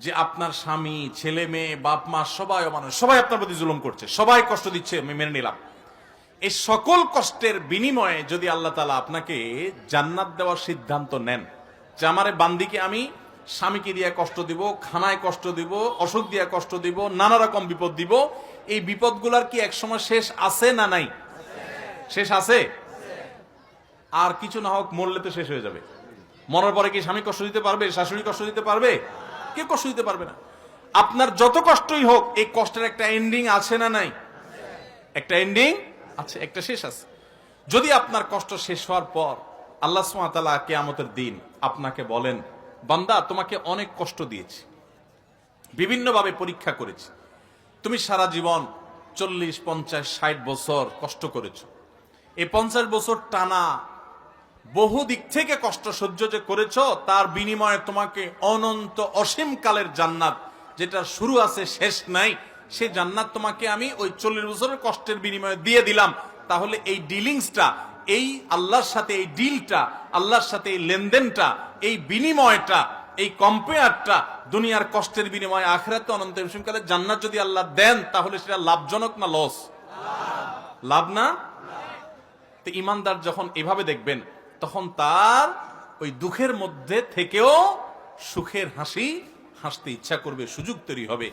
যে আপনার স্বামী, ছেলে মেয়ে, বাপ মা সবাই অমানুষ, সবাই আপনার প্রতি জুলুম করছে, সবাই কষ্ট দিচ্ছে, আমি মেনে নিলাম। এই সকল কষ্টের বিনিময়ে যদি আল্লাহ তাআলা আপনাকে জান্নাত দেওয়ার সিদ্ধান্ত নেন, যে আমারে বান্দিকে আমি স্বামীকে দিয়ে কষ্ট দিব, খানায় কষ্ট দিব, অসুখ দিয়ে কষ্ট দিব, নানা রকম বিপদ দিব, এই বিপদগুলার কি একসময় শেষ আছে না নাই? শেষ আছে। আর কিছু না হোক মরলে তো শেষ হয়ে যাবে। মরার পরে কি স্বামী কষ্ট দিতে পারবে? শাশুড়ি কষ্ট দিতে পারবে? কেউ কষ্ট দিতে পারবে না। আপনার যত কষ্টই হোক, এই কষ্টের একটা এন্ডিং আছে না নাই? একটা এন্ডিং আছে, একটা শেষ আছে। যদি আপনার কষ্ট শেষ হওয়ার পর আল্লাহ সুবহানাহু ওয়া তাআলা কিয়ামতের দিন আপনাকে বলেন, বান্দা তোমাকে অনেক কষ্ট দিয়েছি, বিভিন্নভাবে পরীক্ষা করেছি, তুমি সারা জীবন 40, 50, 60 বছর কষ্ট করেছো, এই 50 বছর টানা বহু দিক থেকে কষ্ট সহ্য যে করেছ, তার বিনিময়ে তোমাকে অনন্ত অসীম কালের জান্নাত, যেটা শুরু আছে শেষ নাই, সেই জান্নাত তোমাকে আমি ওই 40 বছরের কষ্টের বিনিময়ে দিয়ে দিলাম। তাহলে এই ডিলিংসটা, এই আল্লাহর সাথে এই ডিলটা, আল্লাহর সাথে এই লেনদেনটা, এই বিনিময়টা, এই কম্পেয়ারটা, দুনিয়ার কষ্টের বিনিময়ে আখিরাতে অনন্ত অসীম কালের জান্নাত যদি আল্লাহ দেন, তাহলে সেটা লাভজনক না লস? লাভ না? তো ইমানদার যখন এভাবে দেখবেন, তখন তার ওই দুঃখের মধ্যে থেকেও সুখের হাসি হাসতে ইচ্ছা করবে, সুযোগ তৈরি হবে।